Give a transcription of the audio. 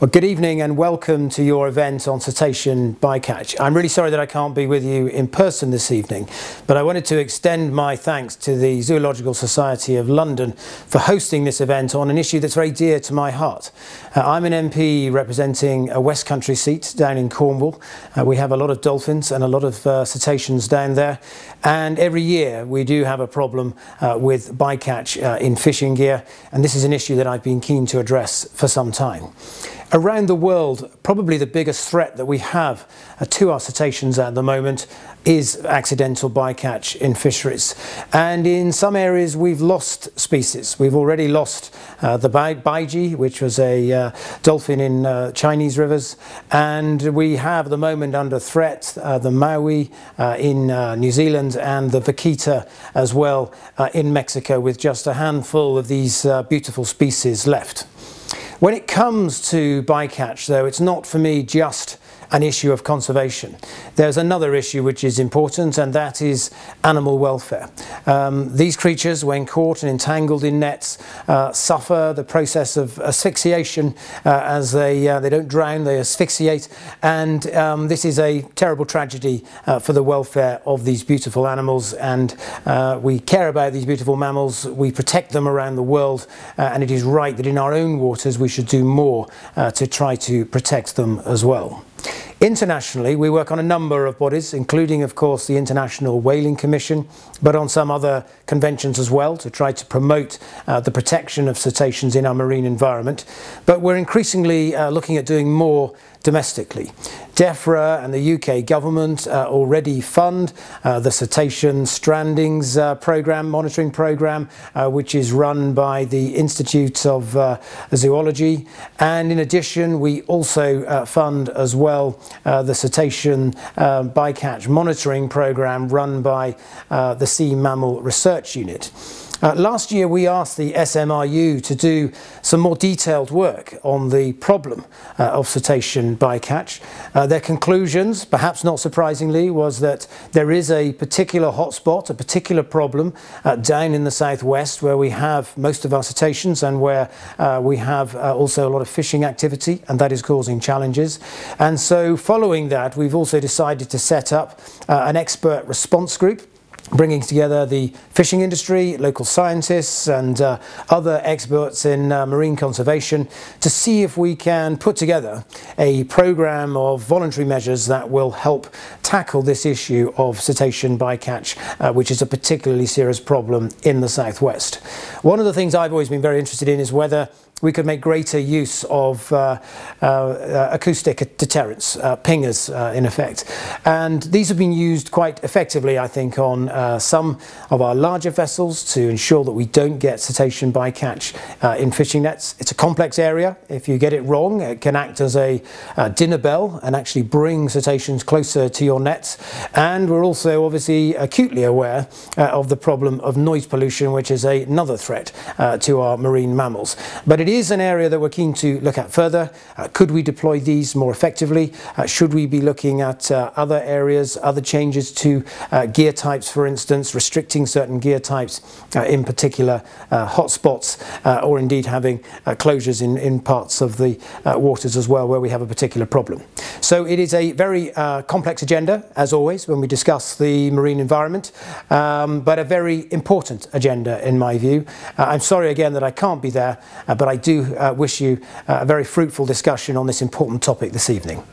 Well, good evening and welcome to your event on cetacean bycatch. I'm really sorry that I can't be with you in person this evening, but I wanted to extend my thanks to the Zoological Society of London for hosting this event on an issue that's very dear to my heart. I'm an MP representing a West Country seat down in Cornwall. We have a lot of dolphins and a lot of cetaceans down there, and every year we do have a problem with bycatch in fishing gear, and this is an issue that I've been keen to address for some time. Around the world, probably the biggest threat that we have to our cetaceans at the moment is accidental bycatch in fisheries. And in some areas we've lost species. We've already lost the baiji, which was a dolphin in Chinese rivers, and we have at the moment under threat the maui in New Zealand and the vaquita as well in Mexico, with just a handful of these beautiful species left. When it comes to bycatch, though, it's not for me just an issue of conservation. There's another issue which is important, and that is animal welfare. These creatures, when caught and entangled in nets, suffer the process of asphyxiation as they don't drown, they asphyxiate, and this is a terrible tragedy for the welfare of these beautiful animals, and we care about these beautiful mammals, we protect them around the world, and it is right that in our own waters we should do more to try to protect them as well. Internationally, we work on a number of bodies, including, of course, the International Whaling Commission, but on some other conventions as well, to try to promote the protection of cetaceans in our marine environment. But we're increasingly looking at doing more domestically. DEFRA and the UK government already fund the cetacean strandings monitoring programme, which is run by the Institute of Zoology. And in addition, we also fund as well the cetacean bycatch monitoring programme run by the Sea Mammal Research Unit. Last year we asked the SMRU to do some more detailed work on the problem of cetacean bycatch. Their conclusions, perhaps not surprisingly, was that there is a particular hotspot, a particular problem down in the southwest where we have most of our cetaceans and where we have also a lot of fishing activity, and that is causing challenges. And so following that, we've also decided to set up an expert response group, bringing together the fishing industry, local scientists and other experts in marine conservation to see if we can put together a programme of voluntary measures that will help tackle this issue of cetacean bycatch, which is a particularly serious problem in the southwest. One of the things I've always been very interested in is whether we could make greater use of acoustic deterrents, pingers in effect. And these have been used quite effectively, I think, on some of our larger vessels to ensure that we don't get cetacean bycatch in fishing nets. It's a complex area. If you get it wrong, it can act as a dinner bell and actually bring cetaceans closer to your nets. And we're also obviously acutely aware of the problem of noise pollution, which is another threat to our marine mammals. But it is an area that we're keen to look at further. Could we deploy these more effectively? Should we be looking at other areas, other changes to gear types, for instance, restricting certain gear types in particular hotspots, or indeed having closures in parts of the waters as well where we have a particular problem. So it is a very complex agenda, as always, when we discuss the marine environment, but a very important agenda in my view. I'm sorry again that I can't be there, but I do wish you a very fruitful discussion on this important topic this evening.